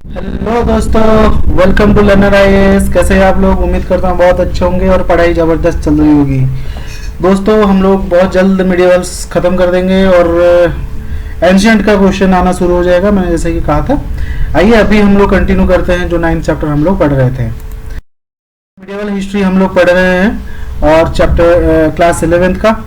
Hello दोस्तों, welcome to learner IAS. कैसे हैं आप लोग? उम्मीद करता हूँ बहुत अच्छे होंगे और पढ़ाई ज़बरदस्त चल रही होगी। दोस्तों, हम लोग बहुत जल्द मिडिवल्स ख़त्म कर देंगे और एंशिएंट का क्वेश्चन आना शुरू हो जाएगा, मैंने जैसे कि कहा था। आइए अभी हम लोग कंटिन्यू करते हैं जो 9th चैप्टर हम लोग पढ़ रहे थे। मिडिवल हिस्ट्री हम लोग पढ़ रहे हैं और चैप्टर क्लास 11th का।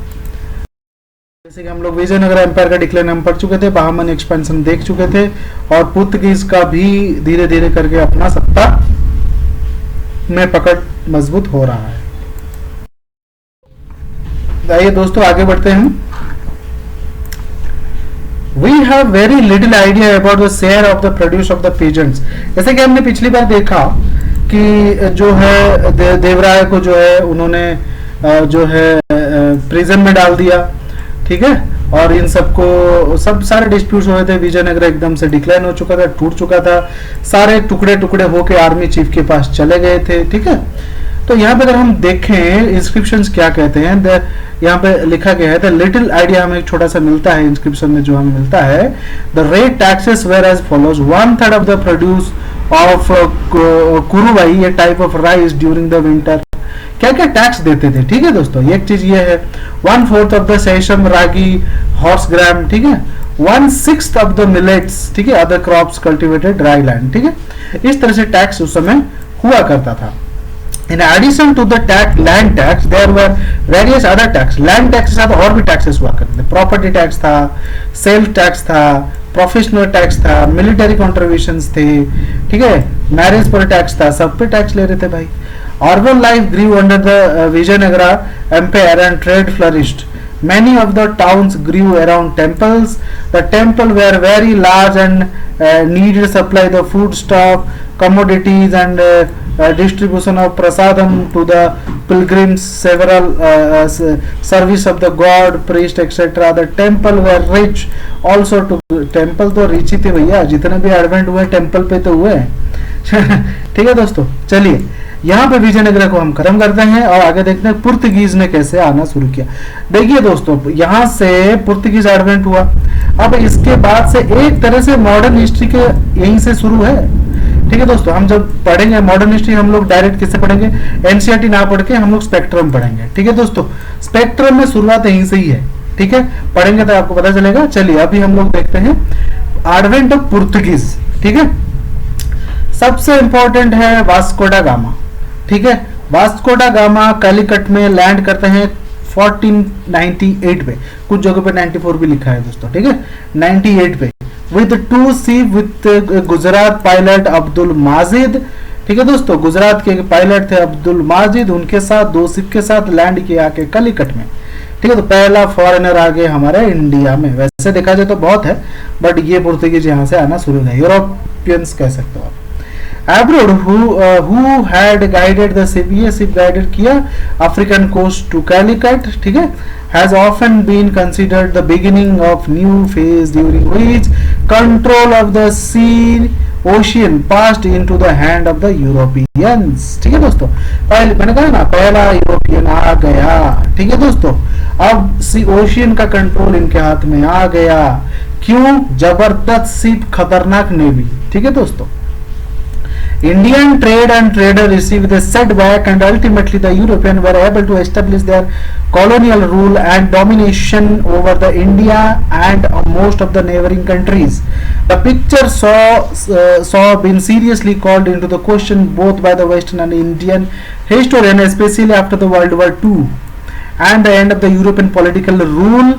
जैसे कि हम लोग विजयनगर एम्पायर का डिक्लेन हम पढ़ चुके थे, बहामन एक्सपेंशन देख चुके थे और पुर्तगीज का भी धीरे धीरे करके अपना सत्ता में पकड़ मजबूत हो रहा है। आइए दोस्तों आगे बढ़ते हैं। We have very little idea about the share of the produce of the peasants। जैसे कि हमने पिछली बार देखा कि जो है देवराय को जो है उन्होंने जो है प्रिजन में डाल दिया, ठीक है। और इन सबको सब सारे डिस्प्यूट्स हुए थे। विजयनगर एकदम से डिक्लाइन हो चुका था, टूट चुका था, सारे टुकड़े टुकड़े होके आर्मी चीफ के पास चले गए थे, ठीक है। तो यहाँ पे अगर हम देखें इंस्क्रिप्शंस क्या कहते हैं, यहाँ पे लिखा गया है द लिटिल आइडिया हमें एक छोटा सा मिलता है इंस्क्रिप्शन में, जो हमें मिलता है the rate taxes were as follows 1/3 of the produce of Kurubai, a type of rice during the winter. क्या क्या टैक्स देते थे, ठीक है दोस्तों। एक चीज ये है 1/4 of the sesame ragi horse ग्राम, ठीक है। 1/6 ऑफ द मिलेट्स, ठीक है, other crops cultivated dry land, ठीक है। इस तरह से टैक्स उस समय हुआ करता था। In addition to the land tax, there were various other tax। land tax के साथ और भी taxes हुआ करते थे। प्रॉपर्टी टैक्स था, सेल्स टैक्स था, प्रोफेशनल टैक्स था, मिलिट्री कॉन्ट्रीब्यूशंस थे, ठीक है, मैरिज पर टैक्स था, सब पे टैक्स ले रहे थे भाई। Urban life grew under the Vijayanagara Empire and trade flourished. Many of the towns grew around temples. The temples were very large and needed supply the foodstuff, commodities and distribution of prasadam to the pilgrims, several service of the god, priest, etc. The temple were rich also to temple तो rich ही थे भैया, जितने भी advent हुए temple पे तो हुए ठीक है दोस्तों। चलिए यहाँ पे विजयनगर को हम खत्म करते हैं और आगे देखते हैं पुर्तगीज ने कैसे आना शुरू किया। देखिए दोस्तों, यहाँ से पुर्तगीज एडवेंट हुआ। अब इसके बाद से एक तरह से मॉडर्न हिस्ट्री के यहीं से शुरू है, ठीक है दोस्तों। हम जब पढ़ेंगे मॉडर्न हिस्ट्री, हम लोग डायरेक्ट किससे पढ़ेंगे, एनसीईआरटी ना पढ़ के हम लोग स्पेक्ट्रम पढ़ेंगे, ठीक है दोस्तों। स्पेक्ट्रम में शुरुआत यहीं से ही है, ठीक है, पढ़ेंगे तो आपको पता चलेगा। चलिए अभी हम लोग देखते हैं एडवेंट ऑफ पुर्तगीज, ठीक है। सबसे इंपॉर्टेंट है वास्को डा गामा, ठीक है। वास्को डा गामा कैलिकट में लैंड करते हैं 1498 पे, कुछ जगह पे 94 भी लिखा है दोस्तों, ठीक है, 98 पे with 2 ship with Gujarat pilot Abdul Majid, ठीक है दोस्तों। गुजरात के पायलट थे अब्दुल माजिद, उनके साथ 2 शिप के साथ लैंड किया आके कलिकट में, ठीक है। तो पहला फॉरेनर आ गए हमारे इंडिया में। वैसे देखा जाए तो बहुत है, बट ये पुर्तगीज यहाँ से आना शुरू हुआ, यूरोपियंस कह सकते हो आप। Abroad who had guided the ship, ये ship guided किया African coast to Calicut, ठीक है, has often been considered the beginning of new phase during which control of the sea ocean passed into the hand of the Europeans, ठीक है दोस्तों। पहले मैंने कहा ना पहला यूरोपियन आ गया, ठीक है दोस्तों। अब सी ओशियन का कंट्रोल इनके हाथ में आ गया। क्यों? जबरदस्त शिप, खतरनाक नेवी, ठीक है दोस्तों। Indian trade and trader received a setback and ultimately the Europeans were able to establish their colonial rule and domination over the India and most of the neighboring countries. The picture saw been seriously called into the question both by the Western and Indian historian, especially after the World War II and the end of the European political rule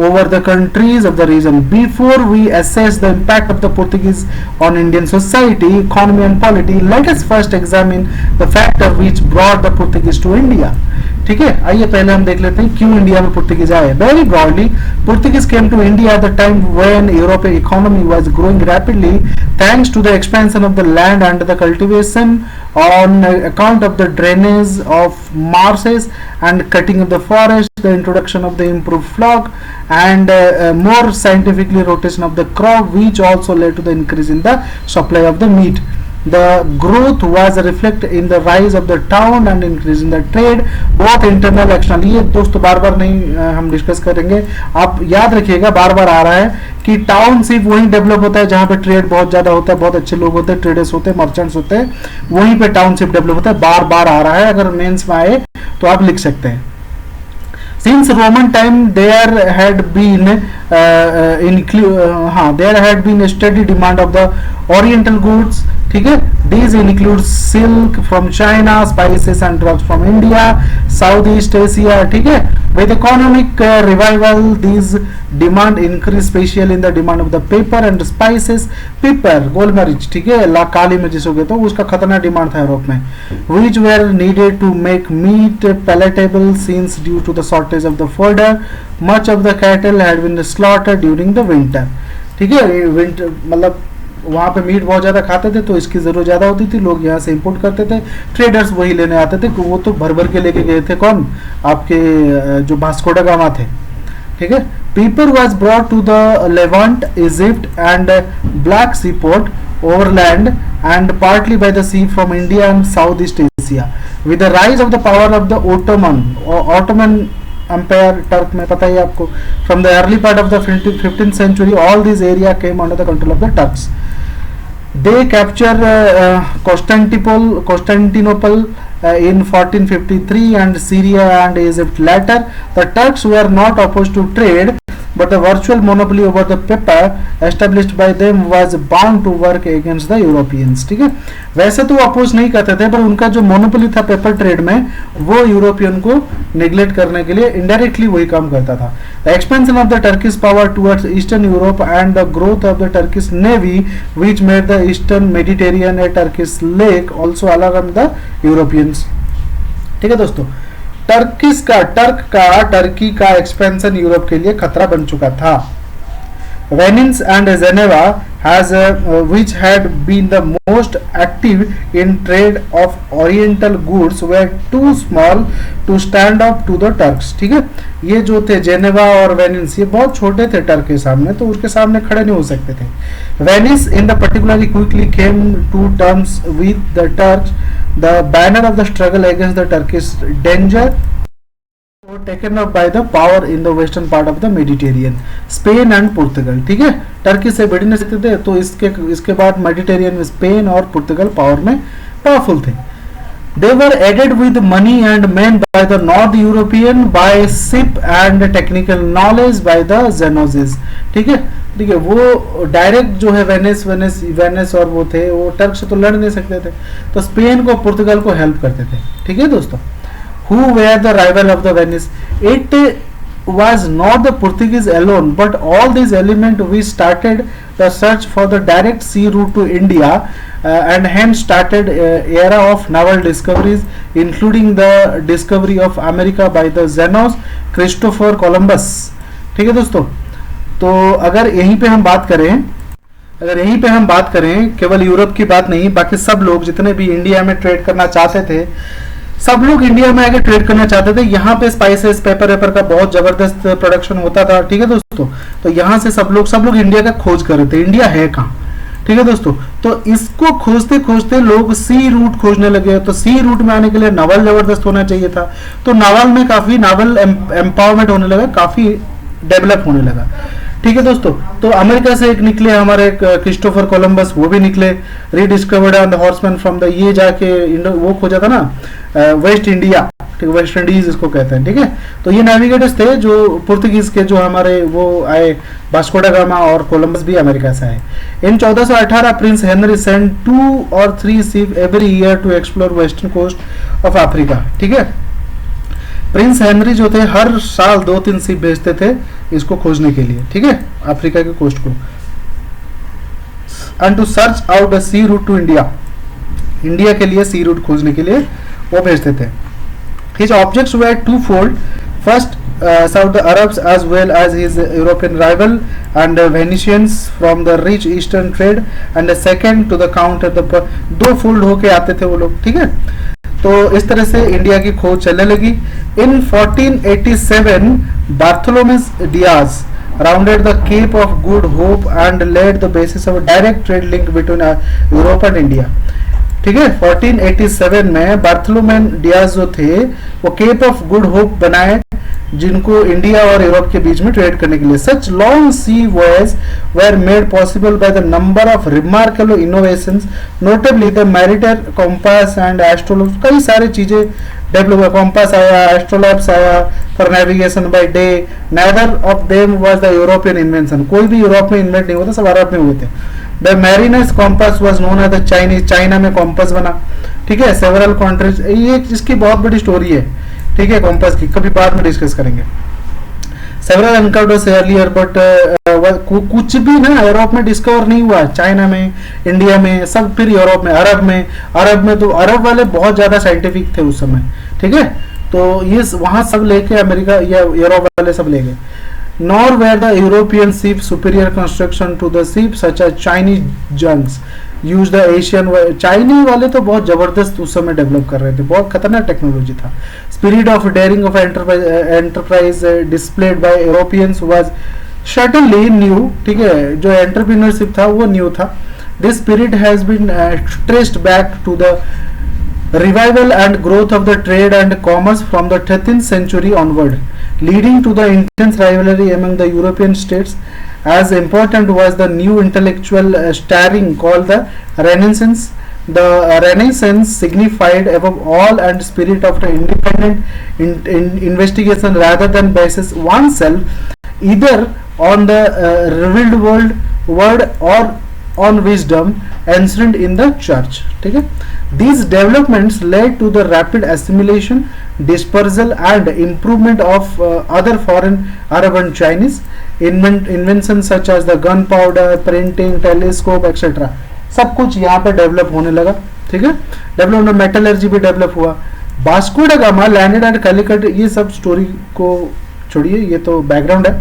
over the countries of the region. Before we assess the impact of the Portuguese on Indian society, economy and polity, let us first examine the factor which brought the Portuguese to India, ठीक है। आइए पहले हम देख लेते हैं क्यों India में पुर्तगीज आए। Very broadly, Portuguese came to India at the time when European economy was growing rapidly thanks to the expansion of the land and the cultivation on account of the drainage of marshes and cutting of the forest, the introduction of the improved flock and more scientifically rotation of the crop, which also led to the increase in the supply of the meat। The growth was reflect in the rise of the town and increase in the trade both internal external. ये दोस्तों बार बार नहीं हम discuss करेंगे, आप याद रखिएगा, बार बार आ रहा है कि टाउन सिर्फ वहीं डेवलप होता है जहां पे ट्रेड बहुत ज्यादा होता है, बहुत अच्छे लोग होते हैं, ट्रेडर्स होते हैं, मर्चेंट्स होते हैं, वहीं पे टाउनशिप डेवलप होता है। बार बार आ रहा है, अगर मेंस में आए तो आप लिख सकते हैं। Since Roman time there had been there had been a steady demand of the Oriental goods, ठीक है। These include silk from China, spices and drugs from India, Southeast Asia, ठीक है। With economic revival, these demand increased, especially in the demand of the paper and spices, paper, गोल मरीच, ठीक है, ला काली मिर्च जिसको कहते हैं, उसका खतरनाक डिमांड था यूरोप में, which were needed to make meat palatable since due to the shortage of the fodder, much of the cattle had been slaughtered during the winter, ठीक है। विंटर मतलब वहाँ पे मीट बहुत ज़्यादा खाते थे तो इसकी ज़रूरत ज़्यादा होती थी, लोग यहाँ से इंपोर्ट करते थे, ट्रेडर्स वही लेने आते थे, वो तो भर भर के लेके गए थे, कौन, आपके जो वास्को दा गामा थे, ठीक है। Pepper was brought to the Levant, Egypt and Black Sea port overland and partly by the sea from India and South East Asia with the rise of the power of the Ottoman Empire, Turk में पता ही आपको, from the early part of the 15th century all these area came under the control of the Turks. They captured Constantinople in 1453 and Syria and Egypt later. The Turks were not opposed to trade, but the virtual monopoly over the paper established by them was bound to work against the Europeans, ठीक है। वैसे तो oppose नहीं करते थे, पर उनका जो मोनोपोली था पेपर ट्रेड में, वो यूरोपियन को नेग्लेक्ट करने के लिए इनडायरेक्टली वही काम करता था। The expansion of the Turkish power towards eastern Europe and the growth of the Turkish navy which made the eastern Mediterranean A Turkish lake also alarm the Europeans, ठीक है दोस्तों। टर्की का एक्सपेंशन यूरोप के लिए खतरा बन चुका था। Venice and Geneva which had been the most active in trade of oriental goods were too small to stand up to the Turks, ठीक है। ये जो थे जेनेवा और वेनिस, ये बहुत छोटे थे टर्क के सामने, तो उसके सामने खड़े नहीं हो सकते थे। Venice in the particularly quickly came to terms with the Turks, the banner of the struggle against the Turkish danger taken up by the power in the western part of the Mediterranean, Spain and पुर्तगाल, ठीक है। Turkey से भिड़ नहीं सकते थे, तो इसके बाद मेडिटेरियन में स्पेन और पुर्तगाल पावर में पावरफुल थे। They were aided with money and men by the North European, by ship and technical knowledge by the Genoese, ठीक है। ठीक है, वो डायरेक्ट जो है वेनिस और वो थे, वो टर्क से तो लड़ नहीं सकते थे, तो स्पेन को पुर्तगाल को हेल्प करते थे, ठीक है दोस्तों। Who were the rival of the Venice? It was not the Portuguese alone, but all these elements which started the search for the direct sea route to India, and hence started era of naval discoveries, including the discovery of America by the Zenos, Christopher Columbus, ठीक है दोस्तों। तो अगर यहीं पे हम बात करें, केवल यूरोप की बात नहीं, बाकी सब लोग जितने भी इंडिया में ट्रेड करना चाहते थे, सब लोग इंडिया में आके ट्रेड करना चाहते थे। यहाँ पे स्पाइसेस पेपर वेपर का बहुत जबरदस्त प्रोडक्शन होता था, ठीक है दोस्तों। तो यहाँ से सब लोग इंडिया का खोज कर रहे थे, इंडिया है कहाँ, ठीक है दोस्तों। तो इसको खोजते खोजते लोग सी रूट खोजने लगे। तो सी रूट में आने के लिए नावल जबरदस्त होना चाहिए था, तो नावल में काफी नावल एम्पावरमेंट होने लगा, काफी डेवलप होने लगा, ठीक है दोस्तों। तो अमेरिका से एक निकले हमारे क्रिस्टोफर कोलंबस, वो भी निकले, rediscovered on the horseman from the, ये जाके वो खोजा था ना वेस्ट इंडिया, ठीक, वेस्ट इंडीज इसको कहते हैं, ठीक है। तो ये नेविगेटर्स थे जो पुर्तगीज के, जो हमारे वो आए, वास्को दा गामा और कोलंबस भी अमेरिका से आए। In 1418 Prince Henry send 2 or 3 ship every year to explore western coast of Africa, ठीक है। प्रिंस हेनरी जो थे हर साल 2-3 शिप भेजते थे इसको खोजने के लिए, ठीक है, अफ्रीका के कोस्ट को, and to search out a sea route to India, India के लिए सी रूट खोजने के लिए वो भेजते थे। His objects were twofold. First, serve the Arabs as well as his European rival and Venetians from the rich eastern trade, and the second to the counter the, दो fold होके आते थे वो लोग, ठीक है। तो इस तरह से इंडिया की खोज चलने लगी। इन 1487 बार्थोलोमेस Diaz rounded the Cape of Good Hope and laid the basis of a direct trade link between Europe and India. ठीक है, 1487 में बार्थलोमेन डियाज जो थे वो केप ऑफ गुड होप बनाए, जिनको इंडिया और यूरोप के बीच में ट्रेड करने के लिए. Such long sea voyage were made possible by the number of remarkable innovations, notably the mariner compass and astrolabes. कई सारी चीजें डेवलप हुआ. कॉम्पास आया, एस्ट्रोलॉब्स आया for navigation by day. Neither of them was the European invention. कोई भी Europe में invent नहीं हुआ था, सब अरब में हुए थे. The mariners compass was known as the Chinese. China में कॉम्पास बना. ठीक है, सेवरल कंट्रीज. ये इसकी बहुत बड़ी स्टोरी है. ठीक है, कॉम्पास की कभी बाद में डिस्कस करेंगे. सेवरल एनकाउंटर्स अर्लियर, बट कुछ भी ना यूरोप में डिस्कवर नहीं हुआ. चाइना में, इंडिया में, सब फिर यूरोप में. अरब में तो अरब वाले बहुत ज्यादा साइंटिफिक थे उस समय. ठीक है, तो ये वहां सब लेके अमेरिका या यूरोप वाले सब ले गए. Nor were the European ships superior construction to the ships such as Chinese junks used the Asian. Chinese वाले तो बहुत जबरदस्त उस समय डेवलप कर रहे थे, बहुत खतरनाक टेक्नोलॉजी था. Spirit of daring of enterprise displayed by Europeans was certainly new. ठीक है, जो एंटरप्रेन्योरशिप था वो न्यू था. This spirit has been traced back to the revival and growth of the trade and commerce from the 13th century onward, leading to the intense rivalry among the European states. As important was the new intellectual stirring called the Renaissance. The Renaissance signified above all and spirit of the independent investigation rather than basis oneself either on the revealed word or on wisdom ancient in the church. ठीक है, these developments led to the rapid assimilation, dispersal and improvement of other foreign Arab and Chinese inventions such as the gunpowder, printing, telescope etc. सब कुछ यहाँ पे develop होने लगा. ठीक है, डेवलपमेंट मेटलर्जी भी डेवलप हुआ. वास्को डा गामा लैंडेड एट कैलिकट. ये सब स्टोरी को छोड़िए, ये तो बैकग्राउंड है.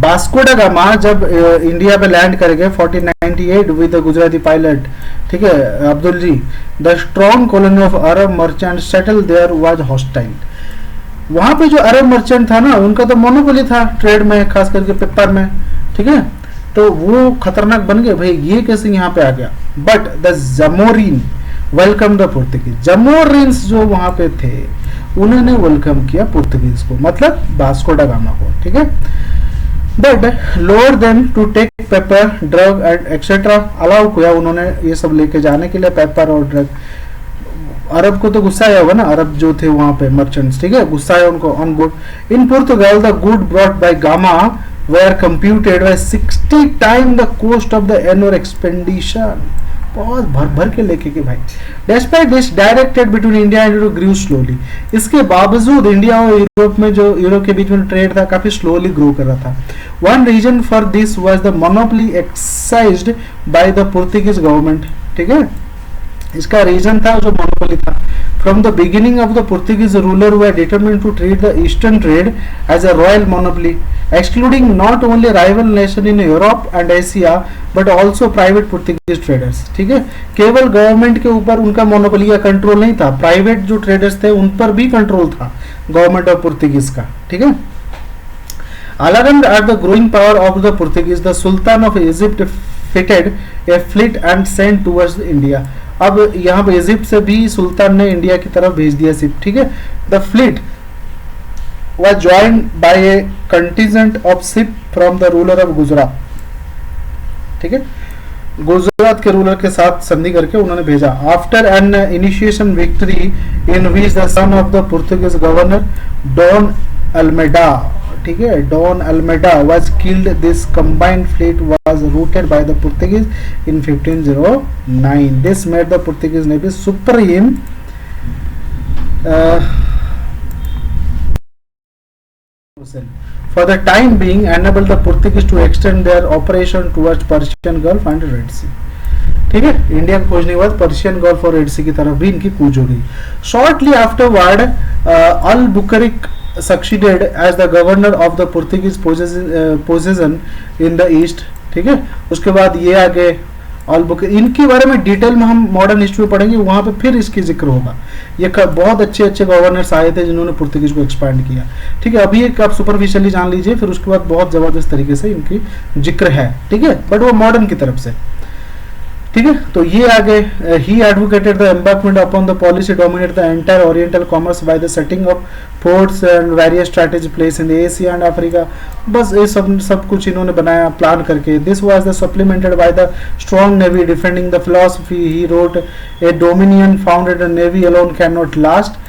वास्को डा गामा जब इंडिया पे लैंड करेंगे 1498 विद द गुजराती पायलट, ठीक है, Abdul ji, the strong colony of Arab merchant settle there was hostile. वहां पे जो अरब मर्चेंट था ना, उनका तो मोनोपोली था ट्रेड में, खास करके पेपर में. ठीक है, तो वो खतरनाक बन गए. भाई ये कैसे यहाँ पे आ गया. But the Zamorin welcome the Portuguese. Zamorins जो वहां पे थे उन्होंने वेलकम किया पुर्तगीज को, मतलब वास्को डा गामा को. ठीक है, but allowed them to take pepper, drug and etcetera. Allow किया उन्होंने ये सब लेके जाने के लिए, पेपर और ड्रग. अरब को तो गुस्सा आया होगा ना, अरब जो थे वहां पे मर्चेंट्स. ठीक है, गुस्सा आया उनको on board. In Portugal the good brought by gamma were computed by 60 times the cost of the annual expenditure. बहुत भर भर के लेके के भाई. Despite this, direct trade between India and Europe grew slowly. इसके बावजूद इंडिया और यूरोप में जो यूरोप के बीच में ट्रेड था काफी स्लोली ग्रो कर रहा था. One reason for this was the monopoly exercised by the Portuguese government. ठीक है, इसका रीजन था जो मोनोपोली था. From the beginning of the Portuguese ruler were determined to treat the eastern trade as a royal monopoly, excluding not only rival nation in Europe and Asia but also private Portuguese traders. ठीक है, केवल government के ऊपर उनका monopoly या control नहीं था, private जो ट्रेडर्स थे उन पर भी कंट्रोल था गवर्नमेंट ऑफ पुर्तगीज का. ठीक है, alarmed at the growing power of the Portuguese, the Sultan of Egypt fitted a fleet and sent towards India. अब यहाँ पे इजिप्ट से भी सुल्तान ने इंडिया की तरफ भेज दिया शिप. ठीक है, the fleet was joined by A contingent of ship from the ruler of Gujarat. ठीक है, गुजरात के रूलर के साथ संधि करके उन्होंने भेजा. After an initiation victory in which the son of the Portuguese governor Don Almeida, ठीक है, Don Almeida was killed. This combined fleet was routed by the Portuguese in 1509. This made the Portuguese Navy supreme for the time being, enabled the Portuguese to extend their operation towards Persian Gulf and Red Sea. ठीक है, India को खोजने के बाद Persian gulf और red sea की तरफ भी इनकी कूच हो गई. Shortly afterward Albuquerque succeeded as the governor of the Portuguese possession in the east. ठीक है, उसके बाद ये आ गए अल्बुकेर, इनके बारे में डिटेल में हम मॉडर्न हिस्ट्री में पढ़ेंगे, वहाँ पे फिर इसकी जिक्र होगा। ये बहुत अच्छे अच्छे गवर्नर्स आए थे जिन्होंने पुर्तगीज को एक्सपैंड किया। ठीक है, अभी एक आप सुपरफिशियली जान लीजिए, फिर उसके बाद बहुत जबरदस्त तरीके से इनकी जिक्र है। ठीक है, बट वो मॉडर्न की तरफ से। ठीक है, तो ये आगे ही advocated the embarkment upon the policy dominate the entire oriental commerce by the setting of forts and various strategy place in the Asia and Africa. बस ये सब कुछ इन्होंने बनाया प्लान करके। This was the supplemented by the strong navy defending the philosophy. He wrote a dominion founded navy alone can not last.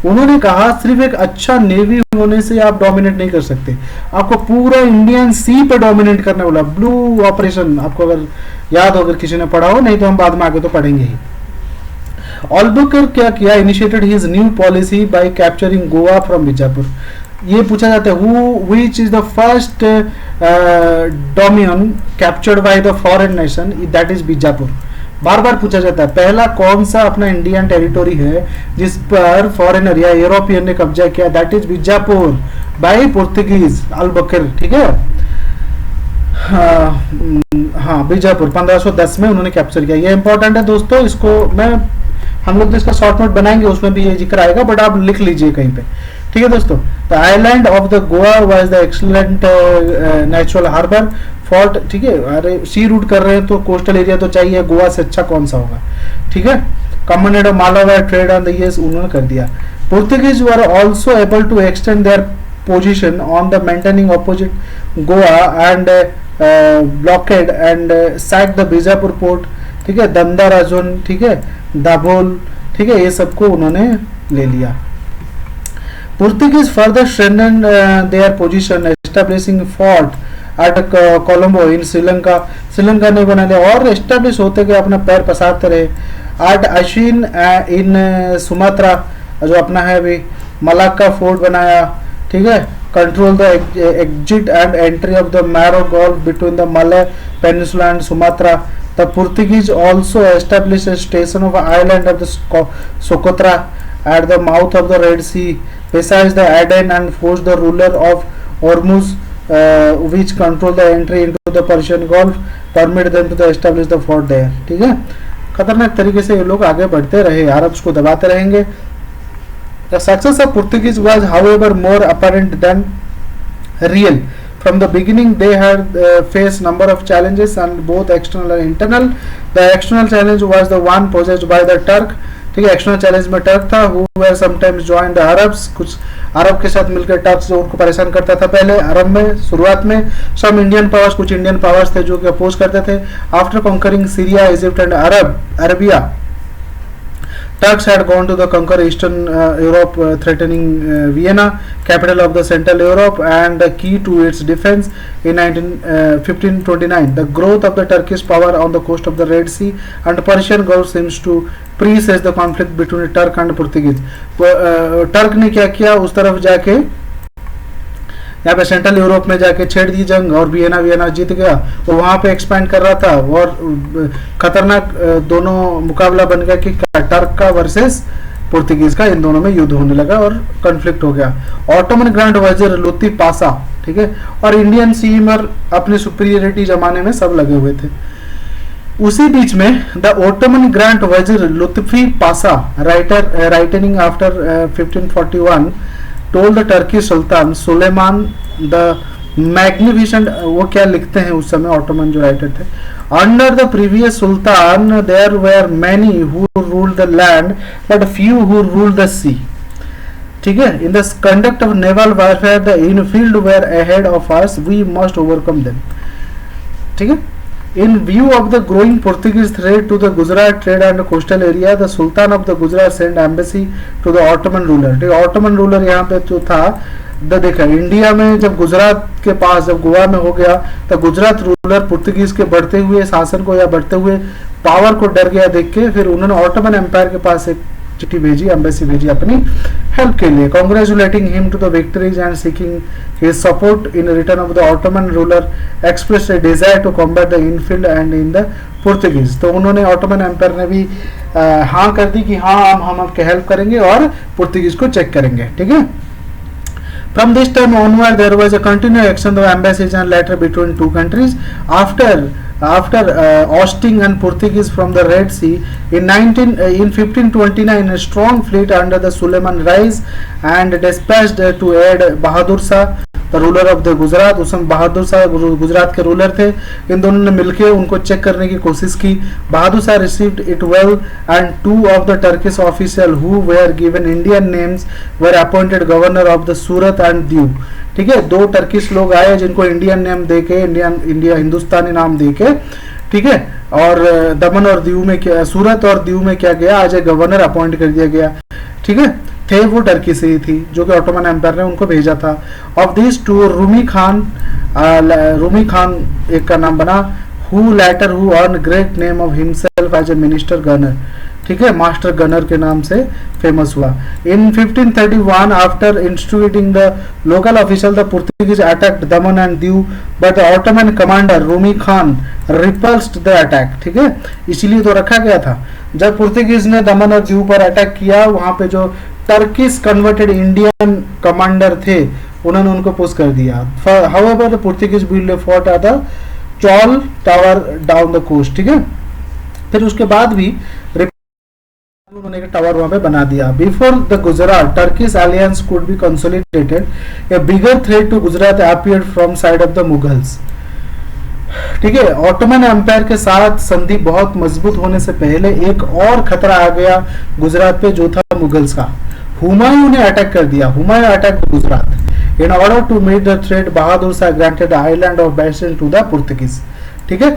उन्होंने कहा सिर्फ एक अच्छा नेवी होने से आप डोमिनेट नहीं कर सकते, आपको पूरा इंडियन सी पे डोमिनेट करने वाला। ब्लू ऑपरेशन आपको अगर याद हो, अगर किसी ने पढ़ा हो, नहीं तो हम बाद में आगे तो पढ़ेंगे ही। अल्बुकेर क्या किया, initiated his new policy by capturing Goa from Bijapur. ये पूछा जाता है which is the first dominion captured by the foreign nation, that is Bijapur. बार बार पूछा जाता है पहला कौन सा अपना इंडियन टेरिटोरी है जिस पर फॉरेनर या यूरोपियन ने कब्जा किया, that is Bijapur by Portuguese Albuquerque. ठीक है, हाँ बीजापुर 1510 में उन्होंने कैप्चर किया। ये इंपॉर्टेंट है दोस्तों, इसको हम लोग तो इसका शॉर्ट नोट बनाएंगे, उसमें भी ये जिक्र आएगा, बट आप लिख लीजिए कहीं पे। ठीक है दोस्तों, the island of the Goa was the excellent natural harbour fort. ठीक है, अरे सी रूट कर रहे हैं तो कोस्टल एरिया तो चाहिए, गोवा से अच्छा कौन सा होगा। ठीक है, commanded Malabar trade on the seas, उन्होंने कर दिया। Portuguese were also able to extend their position on the maintaining opposite Goa and blockade and sack the Bijapur port. ठीक है, दंदा राजन, ठीक है, दाभोल, ठीक है, ये सबको उन्होंने ले लिया। Portuguese further strengthened their position, establishing fort at Colombo in Sri Lanka. Sri Lanka ने बना लिया और एस्टेब्लिश होते गए, अपना पैर पसारते रहे। एट अशिन इन सुमात्रा, जो अपना है अभी मलाक्का फोर्ट बनाया। ठीक है, control the exit and entry of the marrow gulf between the Malay peninsula and Sumatra. The Portuguese also establish a station of island of the Socotra at the mouth of the Red Sea besides the Aden and forced the ruler of Hormuz which controlled the entry into the Persian Gulf, permit them to establish the fort there। ठीक है, खतरनाक तरीके से ये लोग आगे बढ़ते रहे, अरब्स को दबाते रहेंगे। The success of Portuguese was however more apparent than real। From the beginning they had faced number of challenges and both external and internal। The external challenge was the one posed by the Turk। ठीक है, external challenge में Turk था, who were sometimes joined the Arabs। कुछ अरब के साथ मिलकर Turks जो उनको परेशान करता था पहले अरब में शुरुआत में। some इंडियन पावर्स, कुछ इंडियन पावर्स थे जो कि अपोज करते थे। After conquering Syria, Egypt and Arabia, Turks had gone to the conquer Eastern Europe, threatening Vienna, capital of the Central Europe and the key to its defense in 1529. The growth of the Turkish power on the coast of the Red Sea and Persian Gulf seems to presage the conflict between Turk and Portuguese। Turk ने क्या किया, उस तरफ जाके यहाँ पे central Europe में जाके छेड़ दी जंग और वियना जीत गया। वो वहाँ पे एक्सपैंड कर रहा था और खतरनाक दोनों मुकाबला बन गया कि टर्क का वर्सेस पुर्तगीज का, इन दोनों में युद्ध होने लगा और कॉन्फ्लिक्ट हो गया। ऑटोमन ग्रैंड वाइजर लुत्फी पासा, ठीक है, और इंडियन सीमर अपनी सुपीरियरिटी जमाने में सब लगे हुए थे। उसी बीच में द ओटोमन ग्रैंड वाइजर लुत्फी पासा राइटनिंग after 1541 told the Turkish Sultan Suleiman the Magnificent, वो क्या लिखते हैं उस समय ऑटोमन जो राइटर थे, under the previous Sultan there were many who ruled the land but few who ruled the sea। ठीक है, in the conduct of naval warfare the infield were ahead of us, we must overcome them। ठीक है, in view of the growing Portuguese threat to the Gujarat trade and coastal area, the Sultan of the Gujarat sent embassy to the Ottoman ruler। ठीक है, Ottoman ruler यहाँ पे जो था, देखा India में जब गुजरात के पास, जब गोवा में हो गया, तो गुजरात रूलर पुर्तगीज के बढ़ते हुए शासन को या बढ़ते हुए पावर को डर गया देख के, फिर उन्होंने ऑटोमन एम्पायर के पास एक चिट्ठी भेजी, एम्बेसी भेजी अपनी हेल्प के लिए, congratulating him to the victories and seeking his support in return of the Ottoman ruler expressed a desire to combat the infidel and in the Portuguese. तो उन्होंने ऑटोमन एम्पायर ने भी हाँ कर दी कि हाँ हम आपके हेल्प करेंगे और पुर्तगीज को चेक करेंगे। ठीक है, From this time onward, there was a continued exchange of embassies and letters between two countries. After after ousting and Portuguese from the Red Sea in 1529, a strong fleet under the Suleiman rise and dispatched to aid Bahadur Shah, the ruler of the Gujarat. उस समय बहादुर शाह गुजरात के ruler थे। इन दोनों ने मिलकर उनको check करने की कोशिश की। Bahadur Shah received it well and two of the Turkish official who were given Indian names were appointed governor of the Surat and Diu. ठीक है, दो टर्किश लोग आए जिनको इंडियन नेम देके, इंडिया हिंदुस्तानी नाम देके, ठीक है, और दमन और दीव में क्या, सूरत और दीव में क्या गया, आज एक गवर्नर अपॉइंट कर दिया गया। ठीक है, थे वो टर्की से ही थी जो कि ऑटोमन एम्पायर ने उनको भेजा था। Of this two Rumi Khan एक का नाम बना, who later who earn great name of himself as a minister gunner. ठीक है, मास्टर गनर के नाम से फेमस हुआ। In 1531 after instituting the local official the Portuguese attacked Daman and Diu but the Ottoman commander Rumi Khan repulsed the attack. ठीक है, इसीलिए तो रखा गया था। जब पोर्तुगीज ने दमन और दीव पर अटैक किया, वहां पे जो टर्किश कन्वर्टेड इंडियन कमांडर थे उन्होंने उनको पुश कर दिया। However the Portuguese build a fort at the Chaul tower down the coast. ठीक है, फिर उसके बाद भी उन्होंने एक टावर वहां पे बना दिया। Before the Gujarat Turkish alliance could be consolidated, a bigger threat to Gujarat appeared from side of the Mughals. ठीक है, ऑटोमन एम्पायर के साथ संधि बहुत मजबूत होने से पहले एक और खतरा आ गया गुजरात पे, जो था मुगल्स का। हुमायूं ने अटैक कर दिया। Humayun attack Gujarat. In order to meet the threat Bahadur Shah granted island of Bassein to the Portuguese. ठीक है,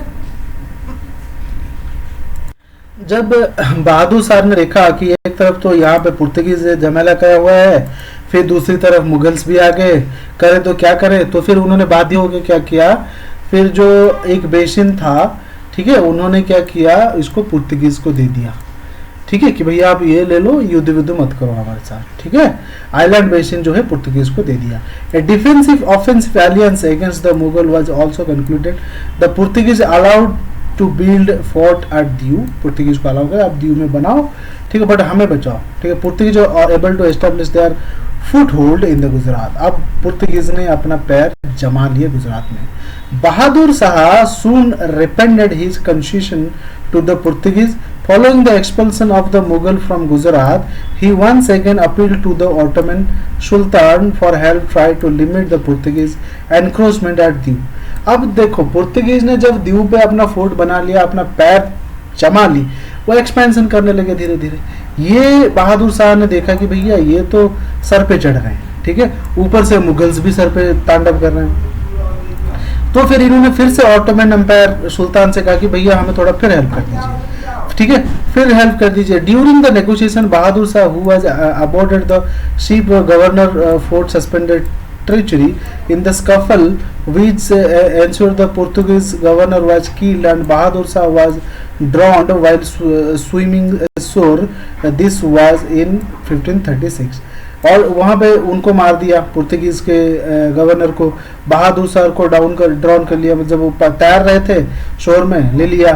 जब बहादुर शाह ने देखा कि एक तरफ तो यहाँ पे पुर्तगीज झमेला किया हुआ है, फिर दूसरी तरफ मुगल्स भी आ गए, करे तो क्या करे, तो फिर उन्होंने बाध्य होकर क्या किया, फिर जो एक बेसिन था, ठीक है, उन्होंने क्या किया, इसको पुर्तगीज को दे दिया। ठीक है, कि भैया आप ये ले लो, युद्ध विद्ध मत करो हमारे साथ। ठीक है, आइलैंड बेसिन जो है पुर्तगीज को दे दिया। A defensive offensive alliance against the Mughal was also concluded. The Portuguese allowed to build fort at Diu. Portuguese को अलाउ किया, आप दीव में बनाओ, ठीक है, बट हमें बचाओ। ठीक है, Portuguese are able to establish their foothold in the Gujarat. अब पुर्तगीज ने अपना पैर जमा लिया गुजरात में। Bahadur Shah soon repented his concession to the Portuguese. Following the expulsion of the Mughal from Gujarat, he once again appealed to the Ottoman Sultan for help, tried to limit the Portuguese encroachment at Diu. अब देखो, Portuguese ने जब दीव पे अपना fort बना लिया, अपना पैर जमा ली, वो एक्सपेंशन करने लगे धीरे धीरे। ये बहादुर शाह ने देखा कि भैया ये तो सर पे चढ़ रहे हैं, ठीक है, ऊपर से मुगल्स भी सर पे तांडव कर रहे हैं। तो फिर इन्होंने फिर से ऑटोमन एम्पायर सुल्तान से कहा कि भैया हमें थोड़ा फिर हेल्प कर दीजिए। ठीक है, फिर हेल्प कर दीजिए। During the negotiation Bahadur Shah who was aborded the ship governor fort suspended treachery in the scuffle which ensured the Portuguese governor was killed and Bahadur Shah was drowned while swimming ashore. This was in 1536. और वहाँ पे उनको मार दिया, Portuguese के governor को। बहादुर शाह को drown कर लिया, जब वो तैर रहे थे शोर में ले लिया।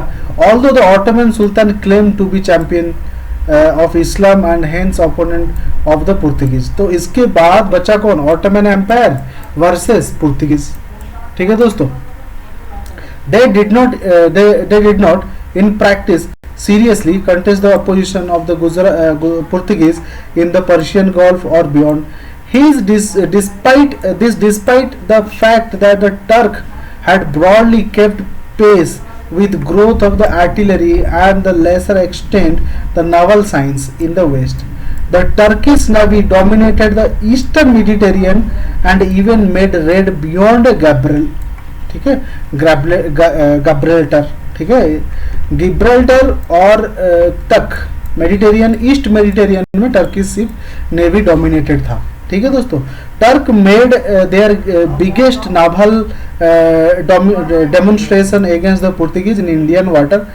Although the Ottoman sultan claim to be champion of Islam and hence opponent of the Portuguese. तो इसके बाद बचा कौन, ऑटोमन एम्पायर वर्सेस पुर्तगीज। ठीक है दोस्तों, they did not in practice seriously contest the opposition of the Portuguese in the Persian Gulf or beyond. Despite the fact that the Turk had broadly kept pace with growth of the artillery and the lesser extent the naval science in the west. The Turkish navy dominated the eastern Mediterranean and even made raid beyond Gibraltar, ठीक है, Gibraltar और तक Mediterranean, east Mediterranean में Turkish ship navy dominated था। ठीक है दोस्तों, Turk made their biggest naval demonstration against the Portuguese in Indian water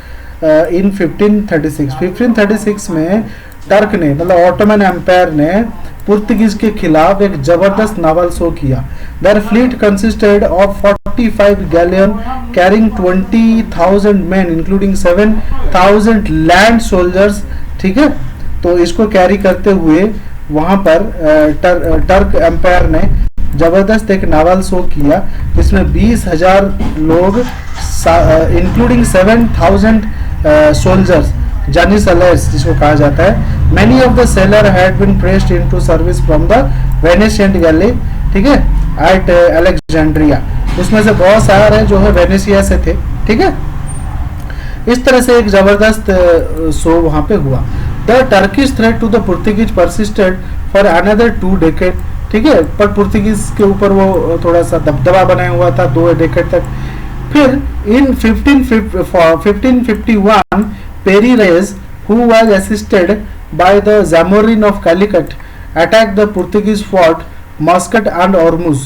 in 1536 में टर्क ने, मतलब ऑटोमन एम्पायर ने पुर्तगीज के खिलाफ एक जबरदस्त नावल शो किया। Their fleet consisted of 45 galleon carrying 20,000 man including 7,000 land soldiers. ठीक है, तो इसको कैरी करते हुए वहां पर टर्क एम्पायर ने जबरदस्त एक नावल शो किया, जिसमें 20,000 लोग इंक्लूडिंग 7,000 सोल्जर्स, जानी सलर्स जिसको कहा जाता है, many of the sailor had been pressed into service from the Venetian galley, ठीक है, एट अलेक्जेंड्रिया। उसमें से बहुत सारे जो है वेनेशिया से थे, ठीक है। इस तरह से एक जबरदस्त शो वहां पे हुआ। The Turkish threat to the Portuguese persisted for another 2 decade, ठीक है, पर पुर्तगीज के ऊपर वो थोड़ा सा दबदबा बना हुआ था 2 डेकेड तक। फिर in 1551 Piri Reis, who was assisted by the Zamorin of Calicut, attack the Portuguese fort Muscat and Ormuz,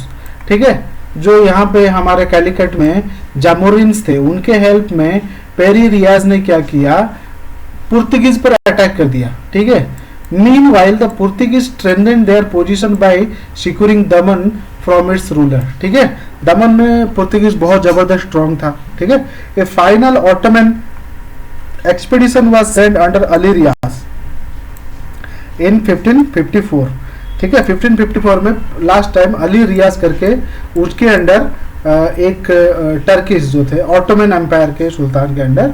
ठीक है। जो यहाँ पे हमारे कैलिकट में जामोरिन्स थे, उनके हेल्प में पेरी रियाज ने क्या किया, पुर्तगीज पर अटैक कर दिया, ठीक है। Meanwhile the Portuguese strengthened their position by securing Daman from its ruler, ठीक है। दमन में पुर्तगीज बहुत जबरदस्त स्ट्रॉन्ग था, ठीक है। A final Ottoman expedition was sent under Ali Reis in 1554, ठीक है। 1554 में लास्ट टाइम अली रियाज करके उसके अंडर एक टर्किश जो थे ऑटोमन एम्पायर के सुल्तान के अंडर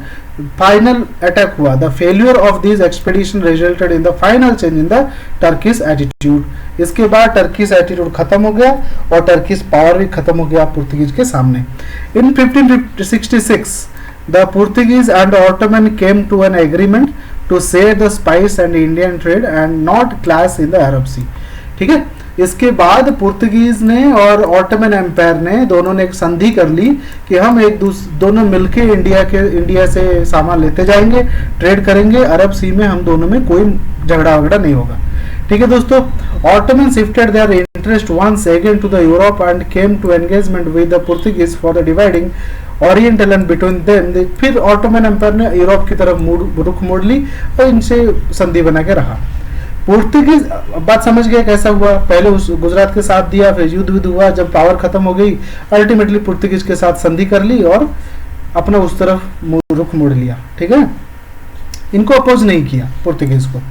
फाइनल अटैक हुआ। The failure of this expedition resulted in the final change in the Turkish attitude. इसके बाद टर्किश एटीट्यूड खत्म हो गया और टर्किश पावर भी खत्म हो गया पुर्तगीज के सामने। In 1566 the Portuguese and Ottoman came to an agreement to share the spice and Indian trade and not clash in the Arab sea, ठीक है। इसके बाद पुर्तगीज ने और ऑटोमन एम्पायर ने दोनों ने एक संधि कर ली कि हम दोनों मिलके इंडिया से सामान लेते जाएंगे, ट्रेड करेंगे, अरब सी में हम दोनों में कोई झगड़ा वगड़ा नहीं होगा, ठीक है दोस्तों। Ottoman shifted their interest once again to the Europe and came to engagement with the Portuguese for the dividing oriental and between them. फिर ऑटोमन एम्पायर ने यूरोप की तरफ रुख मोड़ ली और इनसे संधि बना के रहा। पुर्तगीज बात समझ गए कैसा हुआ, पहले उस गुजरात के साथ दिया, फिर युद्ध हुआ, जब पावर खत्म हो गई अल्टीमेटली पुर्तगीज के साथ संधि कर ली और अपना उस तरफ रुख मोड़ लिया, ठीक है। इनको अपोज नहीं किया पुर्तगीज को।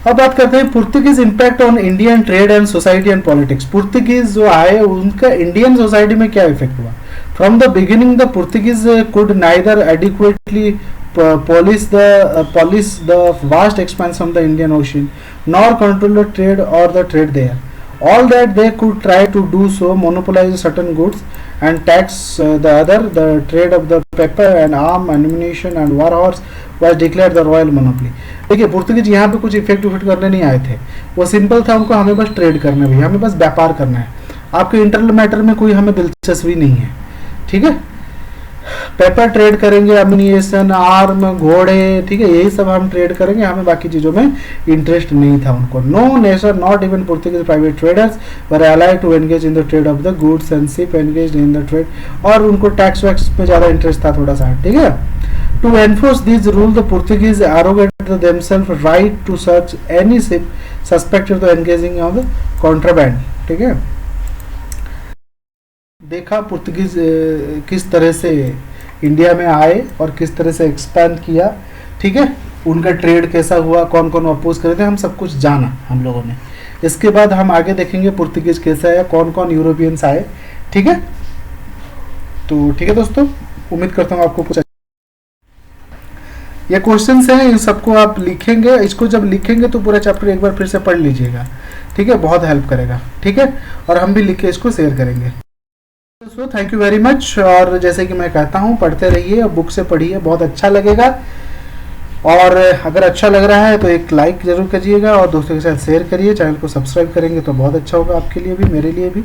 अब बात करते हैं Portuguese impact on Indian trade and society and politics. Portuguese जो आए उनका इंडियन सोसाइटी में क्या इफेक्ट हुआ। From the beginning the Portuguese could neither adequately police the vast expanse of the Indian Ocean, nor control the trade or the trade there. All that they could try to do so monopolize certain goods and tax the other. The trade of the pepper and arm, ammunition and war horse was declared the royal monopoly. देखिए Portuguese यहाँ पे कुछ effect करने नहीं आए थे, वो simple था, उनको हमें बस ट्रेड करना है, हमें बस व्यापार करना है, आपके इंटरनल मैटर में कोई हमें दिलचस्पी नहीं है, ठीक है। पेपर ट्रेड करेंगे, एम्युनिशन, आर्म, घोड़े, ठीक है, यही सब हम ट्रेड करेंगे, हमें बाकी चीजों में इंटरेस्ट नहीं था उनको। No nation, not even Portuguese private traders were allowed to engage in the trade of the goods and ship engaged in the trade, और उनको टैक्स वैक्स पे ज्यादा इंटरेस्ट था थोड़ा सा, ठीक है। To enforce this rule the Portuguese arrogated themselves right to search any ship suspected of engaging of the contraband, ठीक है। देखा पुर्तगीज किस तरह से इंडिया में आए और किस तरह से एक्सपैंड किया, ठीक है। उनका ट्रेड कैसा हुआ, कौन कौन अपोज करे थे, हम सब कुछ जाना हम लोगों ने। इसके बाद हम आगे देखेंगे पुर्तगीज कैसा है, कौन कौन यूरोपियंस आए, ठीक है। तो ठीक है दोस्तों, उम्मीद करता हूँ आपको कुछ ये क्वेश्चंस हैं, इन सबको आप लिखेंगे। इसको जब लिखेंगे तो पूरा चैप्टर एक बार फिर से पढ़ लीजिएगा, ठीक है, बहुत हेल्प करेगा, ठीक है। और हम भी लिख के इसको शेयर करेंगे। दोस्तों थैंक यू वेरी मच। और जैसे कि मैं कहता हूँ पढ़ते रहिए और बुक से पढ़िए, बहुत अच्छा लगेगा। और अगर अच्छा लग रहा है तो एक लाइक जरूर करिएगा और दोस्तों के साथ शेयर करिए। चैनल को सब्सक्राइब करेंगे तो बहुत अच्छा होगा आपके लिए भी, मेरे लिए भी।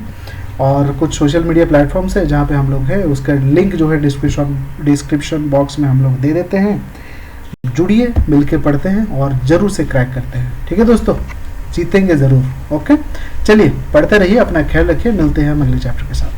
और कुछ सोशल मीडिया प्लेटफॉर्म्स है जहाँ पे हम लोग हैं, उसका लिंक जो है डिस्क्रिप्शन बॉक्स में हम लोग दे देते हैं। जुड़िए, मिलके पढ़ते हैं और ज़रूर से क्रैक करते हैं, ठीक है दोस्तों, जीतेंगे ज़रूर। ओके, चलिए पढ़ते रहिए, अपना ख्याल रखिए, मिलते हैं अगले चैप्टर के साथ।